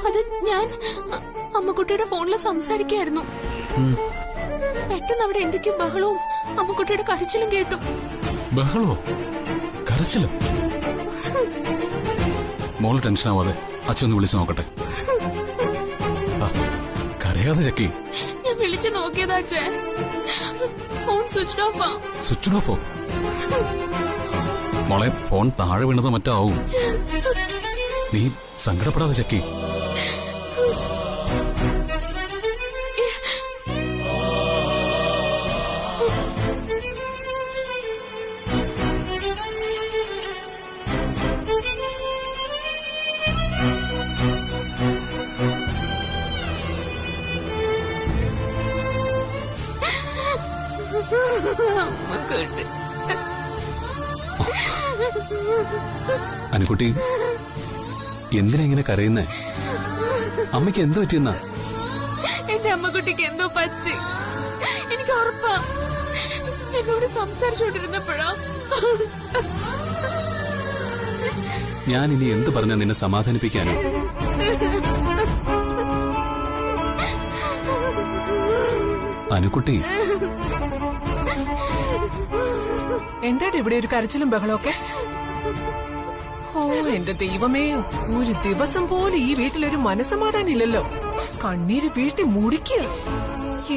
അത് ഞാൻ അമ്മക്കുട്ടിയുടെ ഫോണിൽ സംസാരിക്കായിരുന്നു. പെട്ടെന്ന് അവിടെ എന്തൊക്കെയോ ബഹളവും അമ്മക്കുട്ടിയുടെ കരച്ചിലും കേട്ടു. ബഹളോ കരച്ചിലോ? മോള് ടെൻഷനാവാതെ അച്ഛനൊന്ന് വിളിച്ചു നോക്കട്ടെ. കരയാതെ ചക്കി. ഞാൻ വിളിച്ചു നോക്കിയതാ അച്ഛൻ, ഫോൺ സ്വിച്ച് ഓഫാ. സ്വിച്ച് ഓഫോ? മോളെ ഫോൺ താഴെ വീണതോ മറ്റോ ആവും. നീ സങ്കടപ്പെടാതെ ചക്കി. അനുക്കുട്ടി, എന്തിനാ ഇങ്ങനെ കരയുന്നേ? അമ്മയ്ക്ക് എന്തോ പറ്റിയെന്നാ? എന്റെ അമ്മക്കുട്ടിക്ക് എന്തോ പറ്റി, എനിക്ക് ഉറപ്പാ. എന്നോട് സംസാരിച്ചോണ്ടിരുന്നപ്പോഴാ. ഞാൻ ഇനി എന്ത് പറഞ്ഞാ നിന്നെ സമാധാനിപ്പിക്കാനോ? അനുക്കുട്ടി, എന്താ ഇവിടെ ഒരു കരച്ചിലും ബഹളമൊക്കെ? ഓ എന്റെ ദൈവമേ, ഒരു ദിവസം പോലും ഈ വീട്ടിലൊരു മനസ്സമാധാനം ഇല്ലല്ലോ. കണ്ണീര് വീഴ്ത്തി മുടിക്കുക.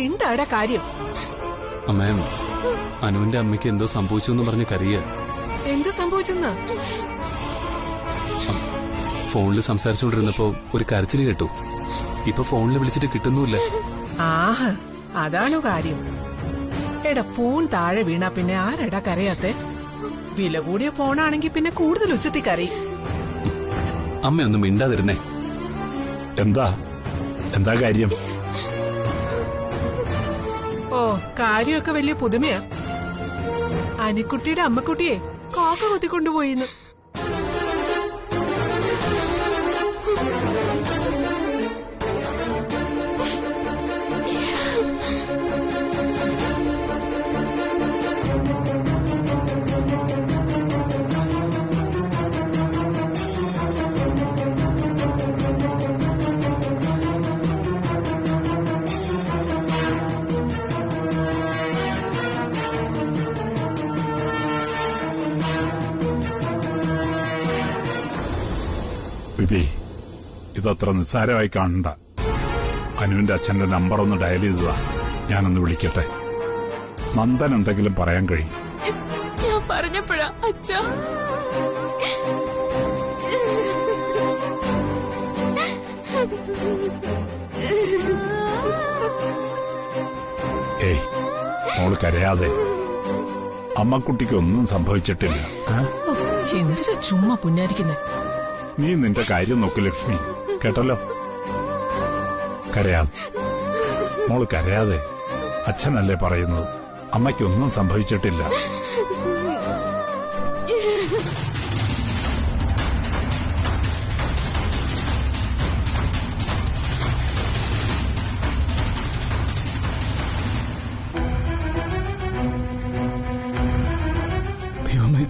എന്താടാ കാര്യം? അമ്മേ, അനുവിന്റെ അമ്മയ്ക്ക് എന്തോ സംഭവിച്ചു എന്ന് പറഞ്ഞ് കരയുക. എന്തു സംഭവിച്ചെന്ന്? ഫോണിൽ സംസാരിച്ചുകൊണ്ടിരുന്നപ്പോ ഒരു കരച്ചില് കേട്ടു. ഇപ്പൊ ഫോണിൽ വിളിച്ചിട്ട് കിട്ടുന്നുമില്ല. ആഹാ, അതാണോ കാര്യം? എടാ, ഫോൺ താഴെ വീണാ പിന്നെ ആരെടാ കരയാത്തെ? വില കൂടിയ ഫോണാണെങ്കി പിന്നെ കൂടുതൽ ഉച്ചത്തി കരയും. അമ്മയൊന്നും മിണ്ടാതിരുന്നേ. എന്താ കാര്യം? ഓ, കാര്യമൊക്കെ വലിയ പുതുമയാ. അനിക്കുട്ടിയുടെ അമ്മക്കുട്ടിയെ കാക്ക കൊത്തിക്കൊണ്ടുപോയിന്ന്. ബിബി, ഇതത്ര നിസ്സാരമായി കാണണ്ട. അനുവിന്റെ അച്ഛന്റെ നമ്പർ ഒന്ന് ഡയൽ ചെയ്തതാ. ഞാനൊന്ന് വിളിക്കട്ടെ. നന്ദൻ എന്തെങ്കിലും പറയാൻ കഴിയും. ഞാൻ പറഞ്ഞപ്പോഴാ അച്ഛാ. ഏയ്, മോള് കരയാതെ. അമ്മക്കുട്ടിക്കൊന്നും സംഭവിച്ചിട്ടില്ല. എന്തിനാ ചുമ്മാ പുന്നാരിക്കുന്നേ? നീ നിന്റെ കാര്യം നോക്ക് ലക്ഷ്മി, കേട്ടല്ലോ? കരയാതെ മോള് കരയാതെ. അച്ഛനല്ലേ പറയുന്നത്, അമ്മയ്ക്കൊന്നും സംഭവിച്ചിട്ടില്ല. ദൈവമേ,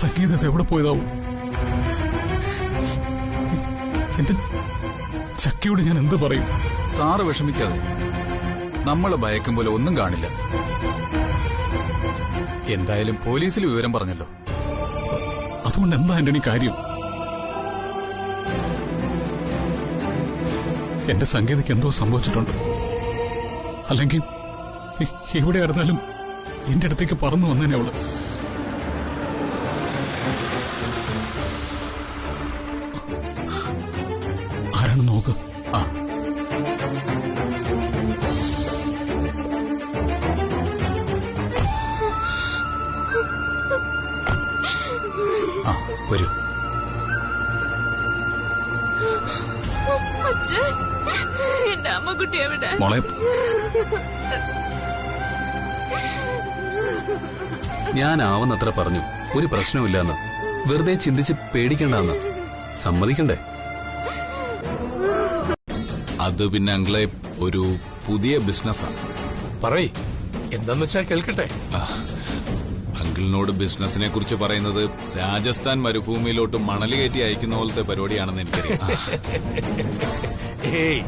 സംഗീതത്തെ എവിടെ പോയതാവും? എന്റെ ചക്കിയോട് ഞാൻ എന്ത് പറയും? സാറ് വിഷമിക്കാതെ. നമ്മള് ഭയക്കും പോലെ ഒന്നും കാണില്ല. എന്തായാലും പോലീസിൽ വിവരം പറഞ്ഞല്ലോ. അതുകൊണ്ട് എന്താ ആന്റണി കാര്യം? എന്റെ സംഗീതയ്ക്ക് എന്തോ സംഭവിച്ചിട്ടുണ്ട്. അല്ലെങ്കിൽ എവിടെയായിരുന്നാലും എന്റെ അടുത്തേക്ക് പറന്നു വന്നേനെ അവള്. ആരാണ് നോക്ക്. വരൂ. എന്റെ അമ്മക്കുട്ടി എവിടെ? മോളെ, ഞാനാവുന്നത്ര പറഞ്ഞു, ഒരു പ്രശ്നമില്ലെന്ന്. വെറുതെ ചിന്തിച്ച് പേടിക്കണ്ടെന്ന് സമ്മതിക്കണ്ടേ? അത് പിന്നെ അങ്കിളെ ഒരു പുതിയ ബിസിനസ്സാണ്. പറയ്, എന്താന്ന് വെച്ചാ കേൾക്കട്ടെ. അങ്കിളിനോട് ബിസിനസിനെ കുറിച്ച് പറയുന്നത് രാജസ്ഥാൻ മരുഭൂമിയിലോട്ട് മണൽ കയറ്റി അയക്കുന്ന പോലത്തെ പരിപാടിയാണെന്ന് എനിക്കറിയാം. ഏയ്,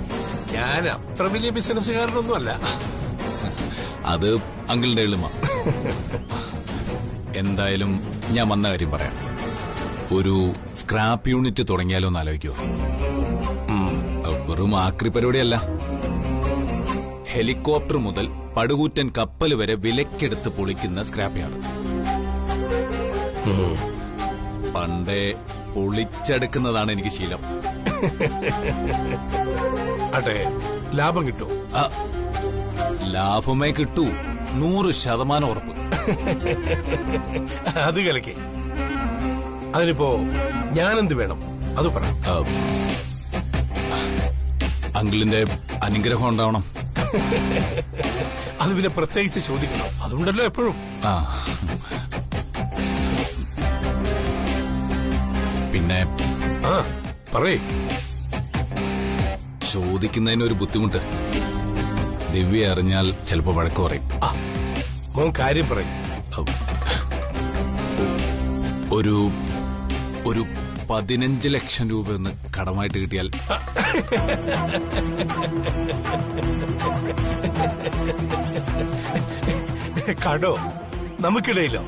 ഞാൻ അത്ര വലിയ ബിസിനസ്സുകാരനൊന്നും അല്ല. അത് അങ്കിളിന്റെ എളിമ. എന്തായാലും ഞാൻ വന്ന കാര്യം പറയാം. ഒരു സ്ക്രാപ്പ് യൂണിറ്റ് തുടങ്ങിയാലോ എന്ന് ആലോചിക്കോ? വെറും ആക്രി പരിപാടിയല്ല. ഹെലികോപ്റ്റർ മുതൽ പടുകൂറ്റൻ കപ്പൽ വരെ വിലക്കെടുത്ത് പൊളിക്കുന്ന സ്ക്രാപ്പ് യാർഡ്. പണ്ടേ പൊളിച്ചെടുക്കുന്നതാണ് എനിക്ക് ശീലം. അതെ, ലാഭം കിട്ടും. ലാഭമേ കിട്ടൂ, 100% ഉറപ്പ്. അത് കലക്കേ. അതിനിപ്പോ ഞാനെന്ത് വേണം അത് പറ. അങ്കിളിന്റെ അനുഗ്രഹം ഉണ്ടാവണം. അത് പിന്നെ പ്രത്യേകിച്ച് ചോദിക്കണം, അതുകൊണ്ടല്ലോ എപ്പോഴും. പിന്നെ പറയേ. ചോദിക്കുന്നതിനൊരു ബുദ്ധിമുട്ട്. ദിവ്യ അറിഞ്ഞാൽ ചിലപ്പോ വഴക്ക് പറയും. മോൻ കാര്യം പറയും. ഒരു 15 ലക്ഷം രൂപ ഒന്ന് കടമായിട്ട് കിട്ടിയാൽ. കടോ? നമുക്കിടയിലോ?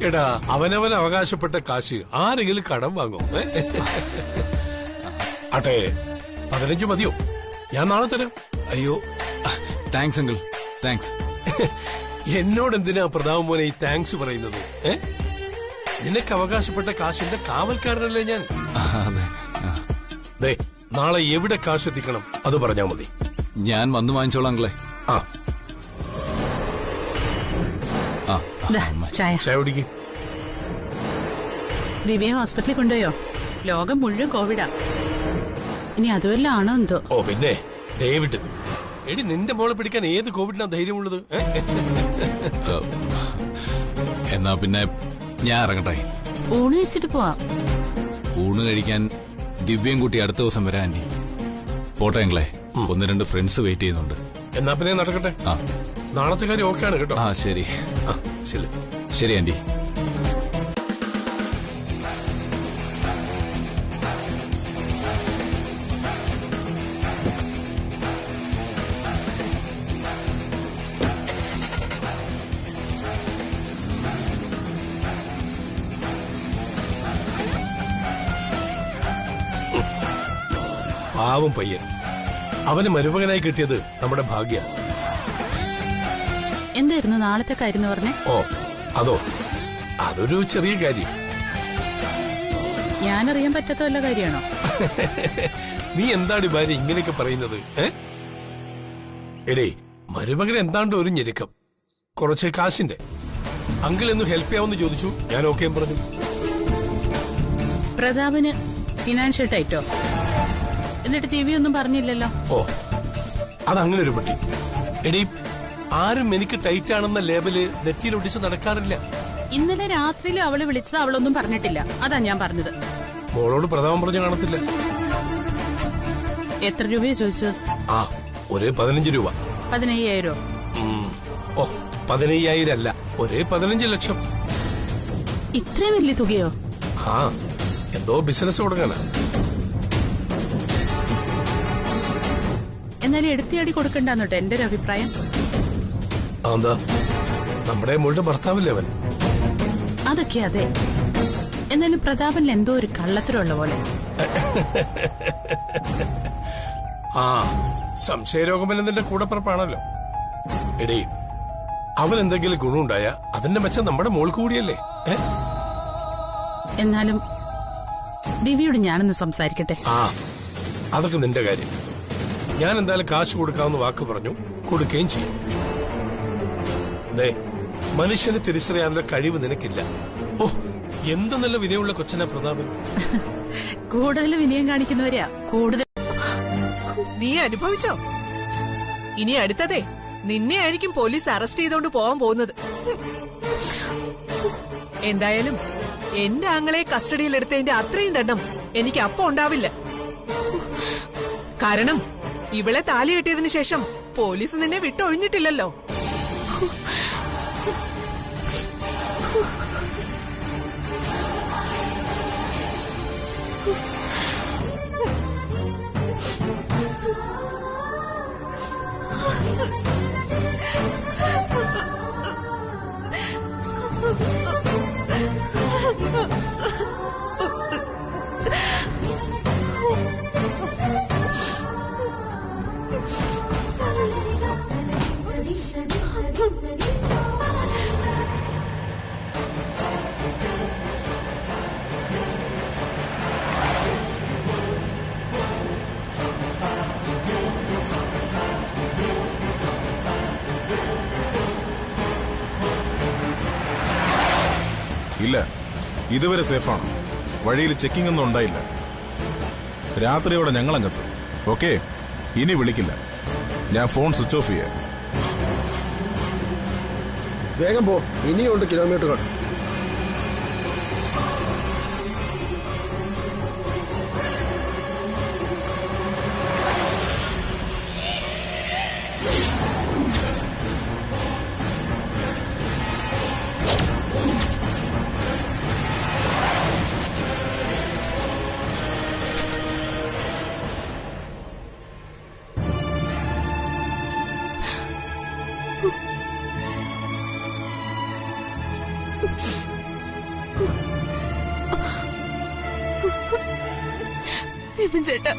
എടാ, അവനവൻ അവകാശപ്പെട്ട കാശ് ആരെങ്കിലും കടം വാങ്ങും? ആട്ടെ, 15 മതിയോ? ഞാൻ നാളെ തരാം. അയ്യോ, താങ്ക്സ് അങ്കിൾ, താങ്ക്സ്. എന്നോടെന്തിനാ പ്രതാപ് മോനെ ഈ താങ്ക്സ് പറയുന്നത്? നിനക്ക് അവകാശപ്പെട്ട കാശിന്റെ കാവൽക്കാരനല്ലേ ഞാൻ. ദേ, നാളെ എവിടെ കാശ് എത്തിക്കണം അത് പറഞ്ഞാ മതി. ഞാൻ വന്ന് വാങ്ങിച്ചോളാം അങ്കിളെ. ചായ കുടിക്ക്. ദിവ്യ ഹോസ്പിറ്റലിൽ കൊണ്ടുപോയോ? ലോകം മുഴുവൻ കോവിഡാ. ഇനി അതുവല്ല ആണോ എന്തോ? ഓ പിന്നെ, ഡേവിഡ്, എടി നിന്റെ മോളെ പിടിക്കാൻ ഏത് കോവിഡിനാ ധൈര്യമുള്ളത്? എന്നാ പിന്നെ ഞാൻ ഇറങ്ങട്ടെ. ഊണ് കഴിച്ചിട്ട് പോവാം. ഊണ് കഴിക്കാൻ ദിവ്യം കൂട്ടി അടുത്ത ദിവസം വരാം ആന്റി. പോട്ടെ അങ്കിളെ, 1-2 ഫ്രണ്ട്സ് വെയിറ്റ് ചെയ്യുന്നുണ്ട്. എന്നാ പിന്നെ നടക്കട്ടെ. നാളത്തെ കാര്യം ഓക്കെയാണ് കേട്ടോ. ശരി ശരി ശരി ആന്റി. പാവം പയ്യൻ, അവന് മരുമകനായി കിട്ടിയത് നമ്മുടെ ഭാഗ്യ. എന്തായിരുന്നു നാളത്തെ കാര്യം പറഞ്ഞേ? ഓ അതോ, അതൊരു ചെറിയ കാര്യം. ഞാനറിയാൻ പറ്റാത്ത വല്ല കാര്യമാണോ? നീ എന്താണ് ഭാര്യ ഇങ്ങനെയൊക്കെ പറയുന്നത്? എടേ, മരുമകൻ എന്താണ്ട് ഒരു ഞെരുക്കം, കുറച്ച് കാശിന്റെ. അങ്കിൾ എന്ന് ഹെൽപ്പ് ചെയ്യാമെന്ന് ചോദിച്ചു, ഞാൻ ഓക്കെ പറഞ്ഞു. പ്രതാപന് ഫിനാൻഷ്യൽ ടൈറ്റോ? എന്നിട്ട് ദിവ്യ ഒന്നും പറഞ്ഞില്ലല്ലോ. ഓ, അതങ്ങനെ ഒരു പട്ടി. എടീ, ആരും എനിക്ക് ടൈറ്റ് ആണെന്ന ലേബല് നെറ്റിയിൽ ഒട്ടിച്ച് നടക്കാറില്ല. ഇന്നലെ രാത്രിയിലും അവള് വിളിച്ചത് അവളൊന്നും പറഞ്ഞിട്ടില്ല. അതാ ഞാൻ പറഞ്ഞത്. മോളോട് പ്രതാപം പറഞ്ഞു കാണത്തില്ല. എത്ര രൂപയാ ചോദിച്ചത്? ഒരേ 15 രൂപ. 15,000? ഓ, 15,000 അല്ല, ഒരേ 15 ലക്ഷം. ഇത്രയും വലിയ തുകയോ? എന്തോ ബിസിനസ് കൊടുക്കാനാ. എന്നാലും എടുത്തിയാടി കൊടുക്കണ്ടെന്നോട്ടെ എന്റെ ഒരു അഭിപ്രായം. എന്താ, നമ്മുടെ മോളുടെ ഭർത്താവില്ലേ അവൻ? അതൊക്കെ അതെ. എന്നാലും പ്രതാപനിൽ എന്തോ ഒരു കള്ളത്തരമുള്ള പോലെ. സംശയരോഗം എന്നതിന്റെ കൂടപ്പുറപ്പാണല്ലോ. എടേ, അവൻ എന്തെങ്കിലും ഗുണമുണ്ടായ അതിന്റെ മെച്ചം നമ്മുടെ മോൾക്ക് കൂടിയല്ലേ? എന്നാലും ദിവ്യയോട് ഞാനൊന്ന് സംസാരിക്കട്ടെ. അതൊക്കെ നിന്റെ കാര്യം. ഞാൻ എന്തായാലും കാശ് കൊടുക്കാമെന്ന് വാക്ക് പറഞ്ഞു, കൊടുക്കുകയും ചെയ്യും. മനുഷ്യന് തിരിച്ചറിയാനുള്ള കഴിവ് നിനക്കില്ല. ഓ, എന്ത് നല്ല വിനയുള്ള കൊച്ചനാ പ്രതാപൻ. കൂടുതൽ വിനയം കാണിക്കുന്നവരെയാ കൂടുതൽ. നീ അനുഭവിച്ചോ? ഇനി അടുത്തതേ നിന്നെ ആയിരിക്കും പോലീസ് അറസ്റ്റ് ചെയ്തോണ്ട് പോവാൻ പോകുന്നത്. എന്തായാലും എന്റെ ആങ്ങളെ കസ്റ്റഡിയിലെടുത്തതിന്റെ അത്രയും ദണ്ഡം എനിക്ക് അപ്പൊ ഉണ്ടാവില്ല. കാരണം ഇവളെ താലി കെട്ടിയതിനു ശേഷം പോലീസ് നിന്നെ വിട്ടൊഴിഞ്ഞിട്ടില്ലല്ലോ. ഇല്ല, ഇതുവരെ സേഫാണ്. വഴിയിൽ ചെക്കിംഗ് ഒന്നും ഉണ്ടായില്ല. രാത്രിയോടെ ഞങ്ങളങ്ങെത്തും. ഓക്കെ, ഇനി വിളിക്കില്ല. ഞാൻ ഫോൺ സ്വിച്ച് ഓഫ് ചെയ്യാം. വേഗം പോ, ഇനിയുണ്ട് കിലോമീറ്ററുകൾ. വിപിൻ ചേട്ടാ,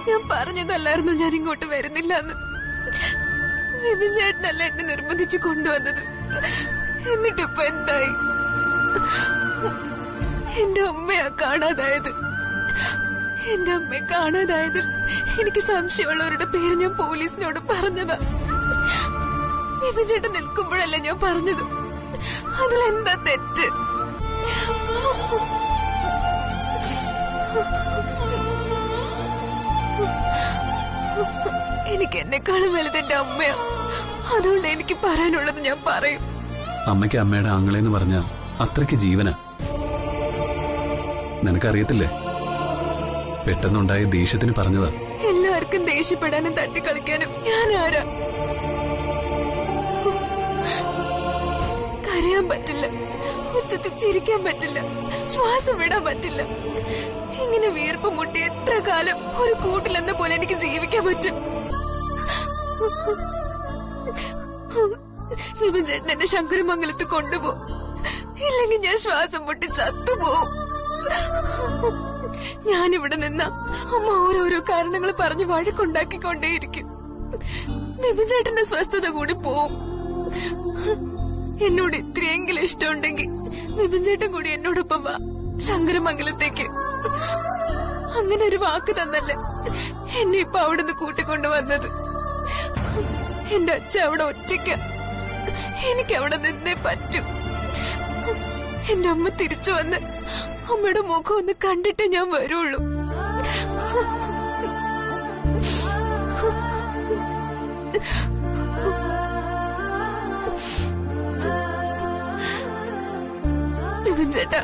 ഞാൻ പറഞ്ഞതല്ലായിരുന്നു ഞാൻ ഇങ്ങോട്ട് വരുന്നില്ല എന്ന്. വിപിൻ ചേട്ടനല്ല എന്നെ നിർബന്ധിച്ച് കൊണ്ടുവന്നത്. എന്നിട്ടിപ്പോ എന്തായി? എന്റെ അമ്മയാ കാണാതായത്. എന്റെ അമ്മയെ കാണാതായതിൽ എനിക്ക് സംശയമുള്ളവരുടെ പേര് ഞാൻ പോലീസിനോട് പറഞ്ഞതാ. വിപിൻ ചേട്ടൻ നിൽക്കുമ്പോഴല്ല ഞാൻ പറഞ്ഞത്. അതിലെന്താ തെറ്റ്? എനിക്ക് എന്നെക്കാളും വലുത് എന്റെ അമ്മയാ. അതുകൊണ്ട് എനിക്ക് പറയാനുള്ളത് ഞാൻ പറയും. അമ്മയ്ക്ക് അമ്മയുടെ ആങ്ങളെന്ന് പറഞ്ഞ അത്രയ്ക്ക് ജീവന. നിനക്കറിയത്തില്ലേ, പെട്ടെന്നുണ്ടായ ദേഷ്യത്തിന് പറഞ്ഞതാ. എല്ലാവർക്കും ദേഷ്യപ്പെടാനും തട്ടിക്കളിക്കാനും ഞാൻ ആരാ? കരയാൻ പറ്റില്ല, ഉച്ചത്തിൽ ചിരിക്കാൻ പറ്റില്ല, ശ്വാസം വിടാൻ പറ്റില്ല. ഇങ്ങനെ വീർപ്പ് മുട്ടി എത്ര കാലം ഒരു കൂട്ടിലെന്ന പോലെ എനിക്ക് ജീവിക്കാൻ പറ്റും? വിപിൻ ചേട്ടൻ എന്നെ ശങ്കരമംഗലത്ത് കൊണ്ടുപോകും. ഇല്ലെങ്കിൽ ഞാൻ ശ്വാസം പൊട്ടി ചത്തുപോകും. ഞാനിവിടെ നിന്ന അമ്മ ഓരോരോ കാരണങ്ങൾ പറഞ്ഞ് വഴക്കുണ്ടാക്കിക്കൊണ്ടേയിരിക്കും. വിപിൻ ചേട്ടന്റെ സ്വസ്ഥത കൂടി പോവും. എന്നോട് ഇത്രയെങ്കിലും ഇഷ്ടമുണ്ടെങ്കിൽ വിപിൻ ചേട്ടൻ കൂടി എന്നോടൊപ്പം വാ ശങ്കരമംഗലത്തേക്ക്. അങ്ങനെ ഒരു വാക്ക് തന്നല്ലേ എന്നെ ഇപ്പൊ അവിടെ നിന്ന് കൂട്ടിക്കൊണ്ടു വന്നത്. എന്റെ അച്ഛൻ അവിടെ ഒറ്റയ്ക്ക. എനിക്ക് അവിടെ നിന്നേ പറ്റും. എന്റെ അമ്മ തിരിച്ചു വന്ന് അമ്മയുടെ മുഖം ഒന്ന് കണ്ടിട്ട് ഞാൻ വരുള്ളൂ. വിപിൻ ചേട്ടാ,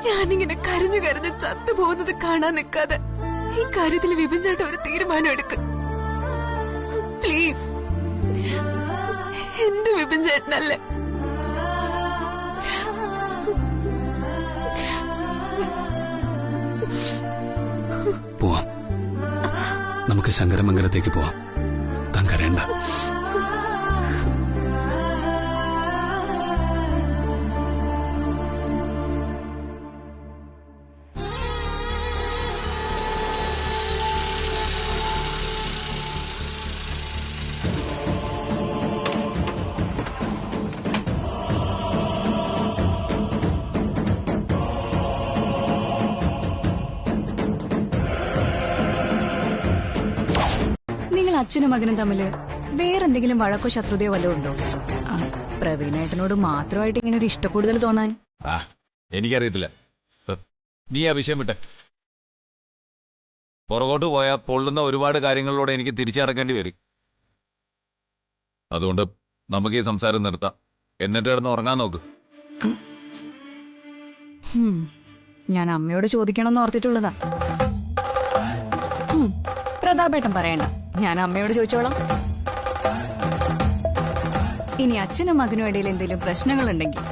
ഞാനിങ്ങനെ കരഞ്ഞു കരഞ്ഞ് ചത്തുപോകുന്നത് കാണാൻ നിൽക്കാതെ ഈ കാര്യത്തിൽ വിപിൻ ചേട്ടൻ ഒരു തീരുമാനം എടുക്കും പ്ലീസ്. എന്റെ വിപിൻ ചേട്ടനല്ലേ? പോവാം, നമുക്ക് ശങ്കരമംഗലത്തേക്ക് പോവാം. താൻ കരയണ്ട. അച്ഛനും മകനും തമ്മില് വേറെന്തെങ്കിലും വഴക്കോ ശത്രുതയോ വല്ലതും ഉണ്ടോ? പ്രവീണേട്ടനോട് മാത്രമായിട്ട് ഇങ്ങനെ ഒരു ഇഷ്ടക്കൂടുതൽ തോന്നാൻ? എനിക്കറിയത്തില്ല. നീ ആ വിഷയം വിട്ടെ. പുറകോട്ട് പോയാൽ പൊള്ളുന്ന ഒരുപാട് കാര്യങ്ങളിലൂടെ എനിക്ക് തിരിച്ചടക്കേണ്ടി വരും. അതുകൊണ്ട് നമുക്ക് ഈ സംസാരം നിർത്താം. എന്നിട്ട് കിടന്ന് ഉറങ്ങാൻ നോക്ക്. ഞാൻ അമ്മയോട് ചോദിക്കണമെന്ന് ഓർത്തിട്ടുള്ളതാ. പ്രതാപേട്ടൻ പറയണ്ട, ഞാൻ അമ്മയോട് ചോദിച്ചോളാം. ഇനി അച്ഛനും മകനും ഇടയിൽ എന്തെങ്കിലും പ്രശ്നങ്ങളുണ്ടെങ്കിൽ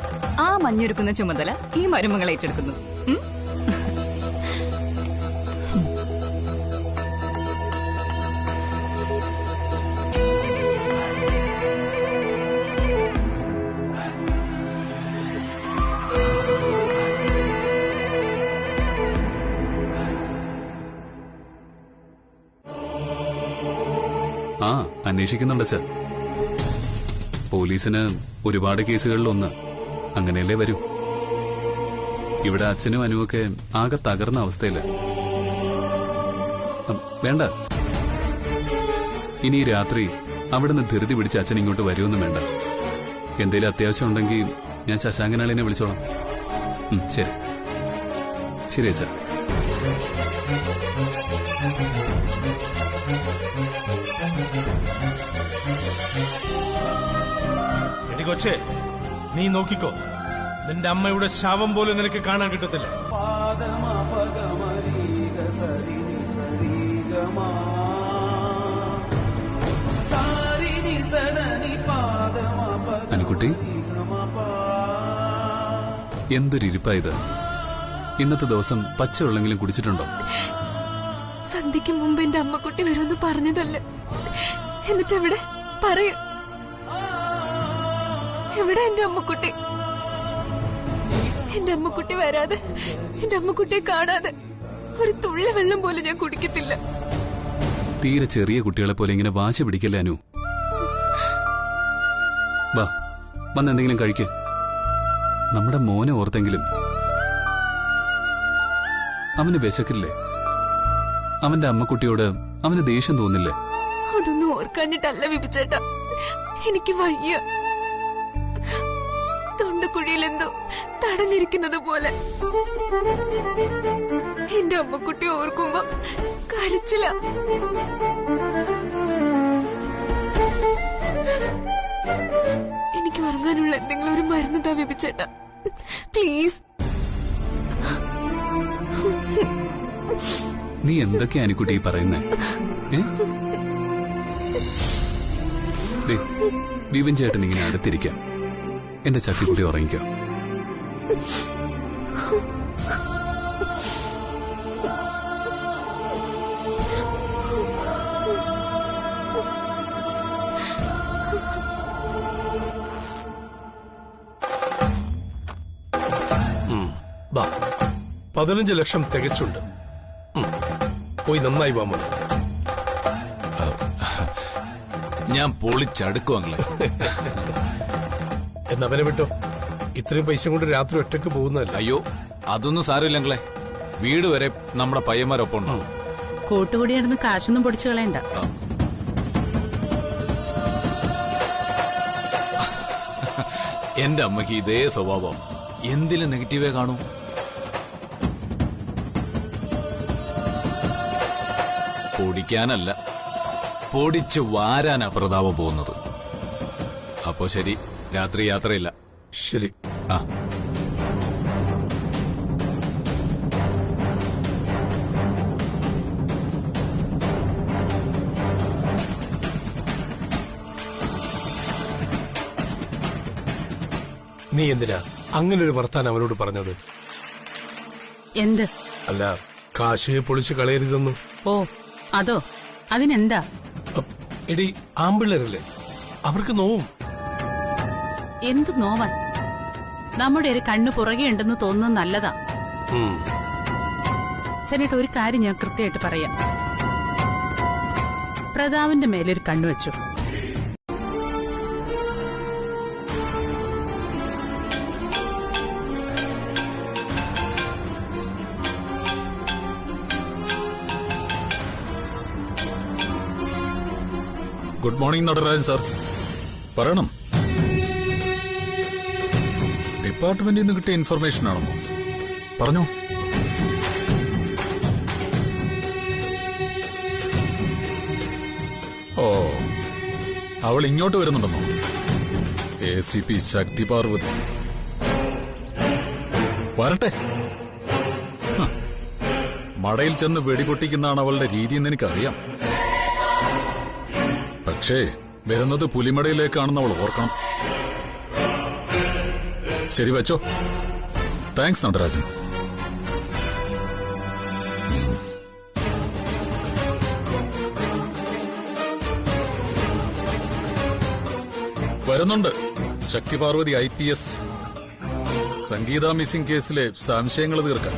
ആ മഞ്ഞൊരുക്കുന്ന ചുമതല ഈ മരുമകൾ ഏറ്റെടുക്കുന്നു. ഉം? ആ അന്വേഷിക്കുന്നുണ്ടച്ച. പോലീസിന് ഒരുപാട് കേസുകളിലൊന്ന് അങ്ങനെയല്ലേ വരൂ. ഇവിടെ അച്ഛനും അനുവൊക്കെ ആകെ തകർന്ന അവസ്ഥയില്. വേണ്ട, ഇനി രാത്രി അവിടുന്ന് ധൃതി പിടിച്ച് അച്ഛൻ ഇങ്ങോട്ട് വരുമൊന്നും വേണ്ട. എന്തേലും അത്യാവശ്യം ഉണ്ടെങ്കിൽ ഞാൻ ശശാങ്കനാളിനെ വിളിച്ചോളാം. ശരി ശരി അച്ഛാ. എടി കൊച്ചേ, നീ നോക്കിക്കോ, നിന്റെ അമ്മയുടെ ശവം പോലും നിനക്ക് കാണാൻ കിട്ടത്തില്ല. അനുക്കുട്ടി, എന്തൊരിപ്പായത്. ഇന്നത്തെ ദിവസം പച്ചവെള്ളെങ്കിലും കുടിച്ചിട്ടുണ്ടോ? സന്ധ്യയ്ക്ക് മുമ്പ് എന്റെ അമ്മക്കുട്ടി വരുമെന്ന് പറഞ്ഞതല്ലേ, എന്നിട്ടെവിടെ പറയൂ, എവിടെ എന്റെ അമ്മക്കുട്ടി? എന്റെ അമ്മക്കുട്ടി വരാതെ, എന്റെ അമ്മക്കുട്ടിയെ കാണാതെ ഒരു തുള്ളി വെള്ളം പോലും ഞാൻ കുടിക്കത്തില്ല. തീരെ ചെറിയ കുട്ടികളെ പോലെ ഇങ്ങനെ വാശി പിടിക്കല്ലേ അനു. വാ, വന്ന് എന്തെങ്കിലും കഴിക്ക്. നമ്മുടെ മോനെ ഓർത്തെങ്കിലും. അവന് വിശക്കില്ലേ? അവന്റെ അമ്മക്കുട്ടിയോട് അവന് ദേഷ്യം തോന്നില്ലേ? അതൊന്നും ഓർക്കാഞ്ഞിട്ടല്ല വിപിച്ചേട്ടാ, എനിക്ക് വയ്യ. തൊണ്ടക്കുഴിയിൽ എന്തോ തടഞ്ഞിരിക്കുന്നത് പോലെ. എന്റെ അമ്മക്കുട്ടി ഓർക്കുമ്പോ കരച്ചില. എനിക്ക് ഉറങ്ങാനുള്ള എന്തെങ്കിലും ഒരു മരുന്ന് താ വിപിച്ചേട്ടാ, പ്ലീസ്. നീ എന്തൊക്കെയാ അനുക്കുട്ടി പറയുന്നേ? വിപിൻ ചേട്ടൻ ഇങ്ങനെ അടുത്തിരിക്കാം. എന്റെ ചക്കിക്കുട്ടി ഉറങ്ങിക്കോ. ബാ, 15 ലക്ഷം തികച്ചുണ്ട്. പോയി നന്നായി വാ മോനെ. ഞാൻ പൊളിച്ചടുക്കുവങ്ങളെ. എന്നവനെ വിട്ടോ, ഇത്രയും പൈസ കൊണ്ട് രാത്രി ഒറ്റക്ക് പോകുന്നതല്ല. അയ്യോ, അതൊന്നും സാരമില്ലങ്ങളെ. വീട് വരെ നമ്മുടെ പയ്യന്മാരൊപ്പം ഉണ്ടാവും. കൂട്ടുകൂടിയായിരുന്നു, കാശൊന്നും പൊടിച്ചു കളയണ്ട. എന്റെ അമ്മയ്ക്ക് ഇതേ സ്വഭാവം. എന്തിലും നെഗറ്റീവേ കാണൂ. പൊടിക്കാനല്ല, പൊടിച്ച് വാരാനാ പ്രതാപം പോകുന്നത്. അപ്പോ ശരി, രാത്രി യാത്രയില്ല. ശരി. ആ, നീ എന്തിനാ അങ്ങനെ ഒരു വർത്താനം അവനോട് പറഞ്ഞത്? എന്ത്? അല്ല, കാശിയെ പൊളിച്ച് കളയരുതെന്ന്. ഓ, അതോ? അതിനെന്താ? എടി, ആമ്പിള്ളേരല്ലേ, അവർക്ക് നോവും. എന്ത് നോവാൻ? നമ്മുടെ ഒരു കണ്ണു പുറകെ ഉണ്ടെന്ന് തോന്നുന്നത് നല്ലതാ. സെനറ്റ്, ഒരു കാര്യം ഞാൻ കൃത്യമായിട്ട് പറയാം. പ്രതാപന്റെ മേലൊരു കണ്ണു വെച്ചു. Good morning Natarajan sir. പറയണം. ഡിപ്പാർട്ട്മെന്റിൽ നിന്ന് കിട്ടിയ ഇൻഫർമേഷൻ ആണെന്നോ? പറഞ്ഞോ. ഓ, അവൾ ഇങ്ങോട്ട് വരുന്നുണ്ടെന്നോ? ACP ശക്തി പാർവതി വരട്ടെ. മടയിൽ ചെന്ന് വെടിപൊട്ടിക്കുന്നതാണ് അവളുടെ രീതി എന്ന് എനിക്കറിയാം. പക്ഷേ വരുന്നത് പുലിമടയിലേക്കാണെന്ന് അവൾ ഓർക്കണം. ശരി വെച്ചോ. താങ്ക്സ് നടരാജൻ. വരുന്നുണ്ട് ശക്തി പാർവതി IPS. സംഗീത മിസ്സിംഗ് കേസിലെ സംശയങ്ങൾ തീർക്കാൻ.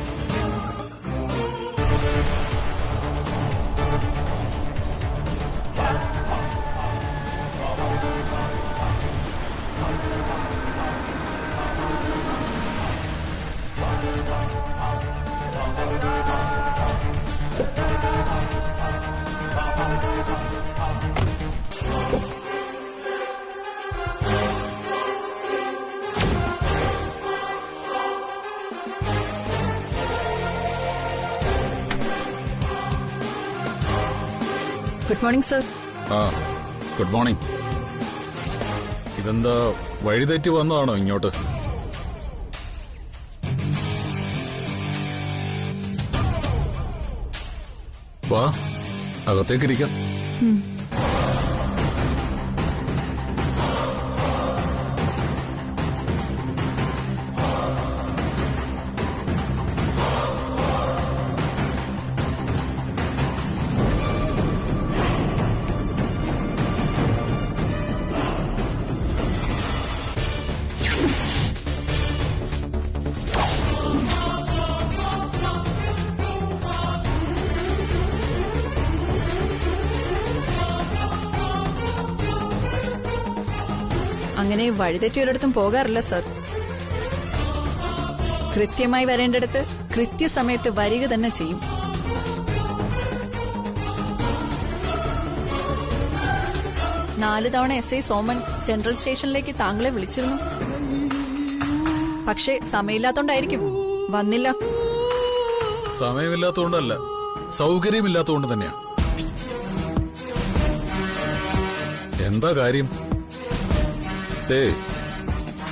Good morning sir. Good morning. ഇതെന്താ വഴിതെറ്റി വന്നതാണോ ഇങ്ങോട്ട്? വാ, അകത്തേക്കിരിക്കാം. അങ്ങനെ വഴിതെറ്റിയൊരിടത്തും പോകാറില്ല സർ. കൃത്യമായി വരേണ്ടടുത്ത് കൃത്യസമയത്ത് വരിക തന്നെ ചെയ്യും. നാല് തവണ SI സോമൻ സെൻട്രൽ സ്റ്റേഷനിലേക്ക് താങ്കളെ വിളിച്ചിരുന്നു. പക്ഷേ സമയമില്ലാത്തോണ്ടായിരിക്കും വന്നില്ല. സമയമില്ലാത്തോണ്ടല്ല, സൗകര്യമില്ലാത്തോണ്ട് തന്നെയാ. എന്താ കാര്യം?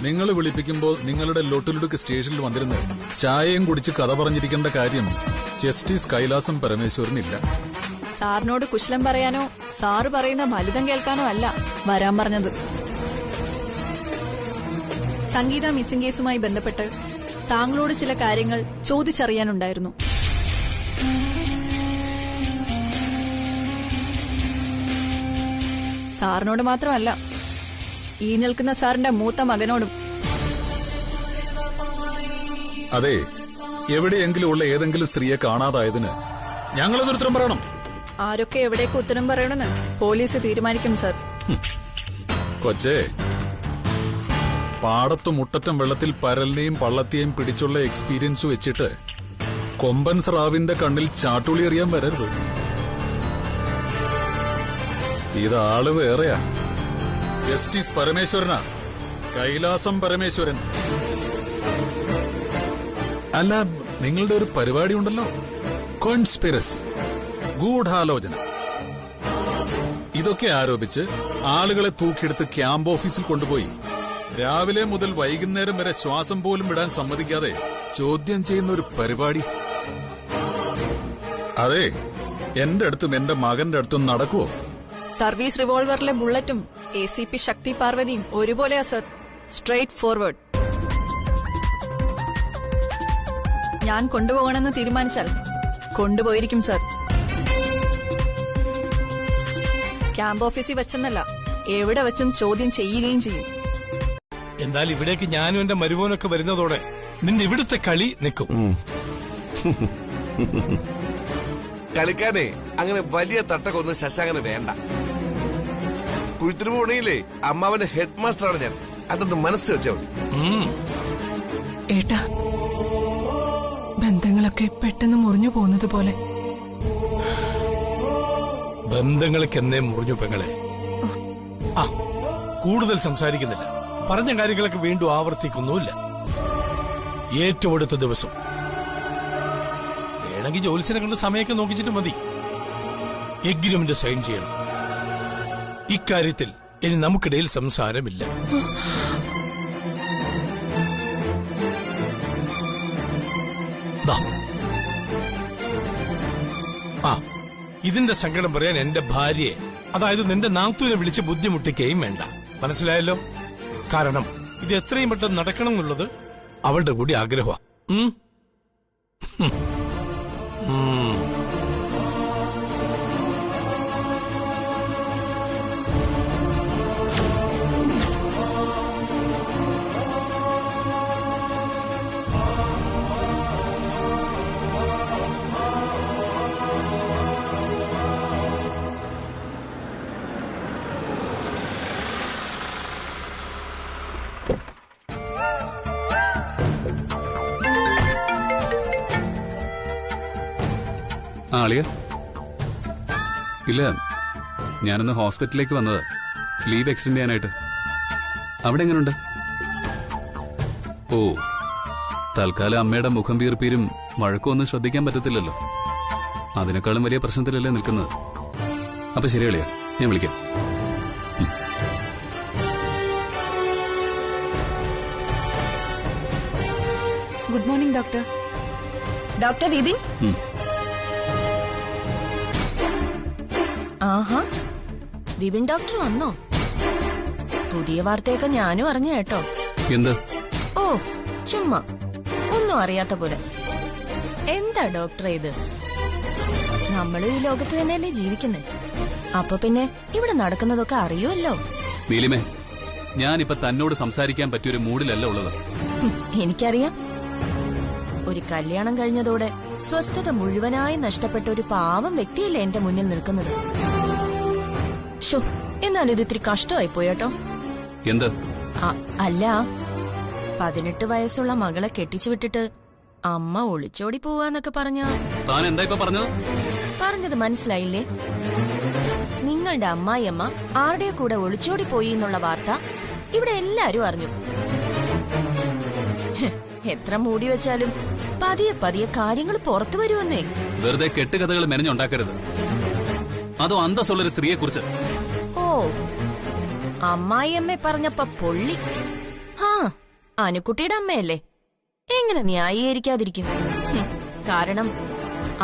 നിങ്ങൾ വിളിപ്പിക്കുമ്പോൾ നിങ്ങളുടെ ലൊട്ടിലുടുക്ക് സ്റ്റേഷനിൽ വന്നിരുന്ന് ചായയും കുടിച്ച് കഥ പറഞ്ഞിരിക്കേണ്ട കാര്യം ജസ്റ്റിസ് കൈലാസം പരമേശ്വരനില്ല. സാറിനോട് കുശലം പറയാനോ സാറ് പറയുന്ന ഫലിതം കേൾക്കാനോ അല്ല വരാൻ പറഞ്ഞത്. സംഗീത മിസ്സിംഗ് കേസുമായി ബന്ധപ്പെട്ട് താങ്കളോട് ചില കാര്യങ്ങൾ ചോദിച്ചറിയാനുണ്ടായിരുന്നു. സാറിനോട് മാത്രമല്ല, ഈ നിൽക്കുന്ന സാറിന്റെ മൂത്ത മകനോടും. അതെ, എവിടെയെങ്കിലും ഉള്ള ഏതെങ്കിലും സ്ത്രീയെ കാണാതായതിന് ഞങ്ങളത് ഉത്തരം പറയണം. ആരൊക്കെ എവിടേക്ക് ഉത്തരം പറയണമെന്ന് പോലീസ് തീരുമാനിക്കും സർ. കൊച്ചേ, പാടത്തു മുട്ടറ്റം വെള്ളത്തിൽ പരലിനെയും പള്ളത്തെയും പിടിച്ചുള്ള എക്സ്പീരിയൻസ് വെച്ചിട്ട് കൊമ്പൻ സ്രാവിന്റെ കണ്ണിൽ ചാട്ടുളി എറിയാൻ വരരുത്. ഇതാള് വേറെയാ. ജസ്റ്റിസ് പരമേശ്വരനാ, കൈലാസം പരമേശ്വരൻ. അല്ല, നിങ്ങളുടെ ഒരു പരിപാടി ഉണ്ടല്ലോ, കോൺസ്പിറസി, ഗൂഢാലോചന. ഇതൊക്കെ ആരോപിച്ച് ആളുകളെ തൂക്കിയെടുത്ത് ക്യാമ്പ് ഓഫീസിൽ കൊണ്ടുപോയി രാവിലെ മുതൽ വൈകുന്നേരം വരെ ശ്വാസം പോലും വിടാൻ സമ്മതിക്കാതെ ചോദ്യം ചെയ്യുന്ന ഒരു പരിപാടി. അതെ, എന്റെ അടുത്തും എന്റെ മകന്റെ അടുത്തും നടക്കുവോ? സർവീസ് റിവോൾവറിലെ ബുള്ളറ്റും ACP ശക്തി പാർവതിയും ഒരുപോലെയാ സർ. Straight forward. ഞാൻ കൊണ്ടുപോകണമെന്ന് തീരുമാനിച്ചാൽ കൊണ്ടുപോയിരിക്കും സർ. ക്യാമ്പ് ഓഫീസിൽ വെച്ചെന്നല്ല, എവിടെ വെച്ചും ചോദ്യം ചെയ്യുകയും ചെയ്യും. എന്നാൽ ഇവിടേക്ക് ഞാനും എന്റെ മരുമോനൊക്കെ വരുന്നതോടെ നിന്റെ ഇവിടുത്തെ കളി നിൽക്കും. കളിക്കാനേ അങ്ങനെ വലിയ തട്ടക്കൊന്നും ശശാങ്കന് വേണ്ട. കുഴിത്തിരുമോണിയിലെ അമ്മാവന്റെ ഹെഡ് മാസ്റ്ററാണ് ഞാൻ. അതൊന്ന് മനസ്സ് വെച്ചാൽ മതി. ഏട്ടാ, ബന്ധങ്ങളൊക്കെ പെട്ടെന്ന് മുറിഞ്ഞു പോകുന്നത് പോലെ. ബന്ധങ്ങളൊക്കെ എന്നേ മുറിഞ്ഞു പെങ്ങളെ. കൂടുതൽ സംസാരിക്കുന്നില്ല. പറഞ്ഞ കാര്യങ്ങളൊക്കെ വീണ്ടും ആവർത്തിക്കുന്നുമില്ല. ഏറ്റവും അടുത്ത ദിവസം വേണമെങ്കിൽ ജോലിസിനെ കണ്ട് സമയമൊക്കെ നോക്കിച്ചിട്ട് മതി. എഗ്രിമെന്റ് സൈൻ ചെയ്യണം. ഇക്കാര്യത്തിൽ ഇനി നമുക്കിടയിൽ സംസാരമില്ല. ഇതിന്റെ സങ്കടം പറയാൻ എന്റെ ഭാര്യയെ അതായത് നിന്റെ നാത്തൂനെ വിളിച്ച് ബുദ്ധിമുട്ടിക്കുകയും വേണ്ട. മനസ്സിലായല്ലോ? കാരണം ഇത് എത്രയും പെട്ടെന്ന് നടക്കണം എന്നുള്ളത് അവളുടെ കൂടി ആഗ്രഹമാണ്. ആളിയ ഇല്ല, ഞാനൊന്ന് ഹോസ്പിറ്റലിലേക്ക് വന്നത് ലീവ് എക്സ്റ്റെൻഡ് ചെയ്യാനായിട്ട്. അവിടെ എങ്ങനെയുണ്ട്? ഓ, തൽക്കാലം അമ്മയുടെ മുഖം വീർപ്പീരും വഴക്കും ഒന്നും ശ്രദ്ധിക്കാൻ പറ്റത്തില്ലല്ലോ. അതിനേക്കാളും വലിയ പ്രശ്നത്തിലല്ലേ നിൽക്കുന്നത്. അപ്പൊ ശരി അളിയ, ഞാൻ വിളിക്കാം. Good morning doctor. Doctor Vipin. ആഹാ, വിപിൻ ഡോക്ടർ വന്നോ? പുതിയ വാർത്തയൊക്കെ ഞാനും അറിഞ്ഞ കേട്ടോ. എന്ത്? ഓ, ചുമ്മാ ഒന്നും അറിയാത്ത പോലെ. എന്താ ഡോക്ടറെ ഇത്? നമ്മളും ഈ ലോകത്ത് തന്നെയല്ലേ ജീവിക്കുന്നേ. അപ്പൊ പിന്നെ ഇവിടെ നടക്കുന്നതൊക്കെ അറിയുമല്ലോ. നീലിമേ, ഞാനിപ്പോ തന്നോട് സംസാരിക്കാൻ പറ്റിയൊരു മൂഡിലല്ല ഉള്ളത്. എനിക്കറിയാം. ഒരു കല്യാണം കഴിഞ്ഞതോടെ സ്വസ്ഥത മുഴുവനായി നഷ്ടപ്പെട്ട ഒരു പാവം വ്യക്തിയല്ലേ എന്റെ മുന്നിൽ നിൽക്കുന്നത്. ഷോ, എന്നാലും ഇത് ഇത്തിരി കഷ്ടമായി പോയേട്ടോ. എന്ത്? അല്ല, 18 വയസ്സുള്ള മകളെ കെട്ടിച്ചു വിട്ടിട്ട് അമ്മ ഒളിച്ചോടി പോവാന്നൊക്കെ താൻ എന്താ ഇപ്പൊ പറഞ്ഞത് മനസ്സിലായില്ലേ? നിങ്ങളുടെ അമ്മായിയമ്മ ആരുടെ കൂടെ ഒളിച്ചോടി പോയി എന്നുള്ള വാർത്ത ഇവിടെ എല്ലാരും അറിഞ്ഞു. എത്ര മൂടി വെച്ചാലും പതിയെ പതിയെ കാര്യങ്ങൾ പുറത്തു വരുമെന്നേ. വെറുതെ കെട്ടുകഥകൾ മെനഞ്ഞുണ്ടാക്കരുത്. അതോ അന്തസ്സുള്ളൊരു സ്ത്രീയെ കുറിച്ച്. ഓ, അമ്മായിയമ്മ പറഞ്ഞപ്പോ പൊള്ളി. അനുക്കുട്ടിയുടെ അമ്മയല്ലേ, എങ്ങനെ ന്യായീകരിക്കാതിരിക്കും? കാരണം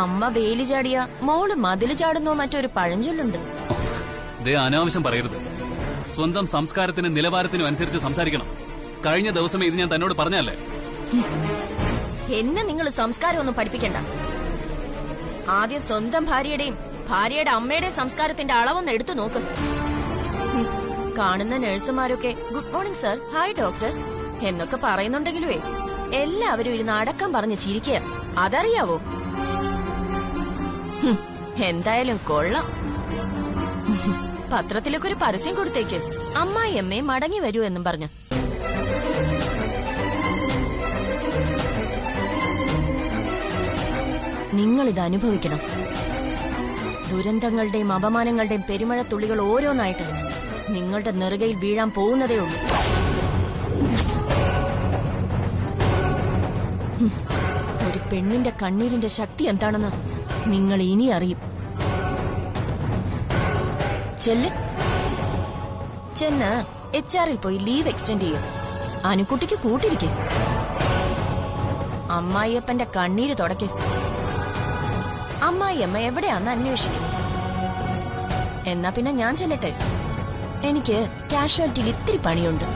അമ്മ വേലി ചാടിയ മോള് മതില് ചാടുന്നോ മറ്റൊരു പഴഞ്ചൊല്ലുണ്ട്. അനാവശ്യം പറയരുത്. സ്വന്തം സംസ്കാരത്തിനും നിലവാരത്തിനും അനുസരിച്ച് സംസാരിക്കണം. കഴിഞ്ഞ ദിവസമേ ഇത് ഞാൻ തന്നോട് പറഞ്ഞല്ലേ. എന്നെ നിങ്ങൾ സംസ്കാരം ഒന്നും പഠിപ്പിക്കണ്ട. ആദ്യം സ്വന്തം ഭാര്യയുടെയും ഭാര്യയുടെ അമ്മയുടെയും സംസ്കാരത്തിന്റെ അളവൊന്ന് എടുത്തു നോക്ക്. കാണുന്ന നഴ്സുമാരൊക്കെ good morning sir, hi doctor എന്നൊക്കെ പറയുന്നുണ്ടെങ്കിലുവേ എല്ലാവരും ഇരുന്ന് അടക്കം പറഞ്ഞ് ചിരിക്കുക. അതറിയാവോ? എന്തായാലും കൊള്ളാം. പത്രത്തിലൊക്കെ ഒരു പരസ്യം കൊടുത്തേക്ക്, അമ്മായി അമ്മയെ മടങ്ങി വരൂ എന്നും പറഞ്ഞു. നിങ്ങളിത് അനുഭവിക്കണം. ദുരന്തങ്ങളുടെയും അപമാനങ്ങളുടെയും പെരുമഴ തുള്ളികൾ ഓരോന്നായിട്ട് നിങ്ങളുടെ നെറുകയിൽ വീഴാൻ പോകുന്നതേ ഉള്ളൂ. ഒരു പെണ്ണിന്റെ കണ്ണീരിന്റെ ശക്തി എന്താണെന്ന് നിങ്ങൾ ഇനി അറിയും. ചെന്ന് HR-ൽ പോയി ലീവ് എക്സ്റ്റെൻഡ് ചെയ്യും. അനുക്കുട്ടിക്ക് കൂട്ടിരിക്കും. അമ്മായിയപ്പന്റെ കണ്ണീര് തുടയ്ക്കും. അമ്മായിയമ്മ എവിടെയാന്ന് അന്വേഷിക്കും. എന്നാ പിന്നെ ഞാൻ ചെല്ലട്ടെ? എനിക്ക് കാഷ്വാലിറ്റിയിൽ ഇത്തിരി പണിയുണ്ട്.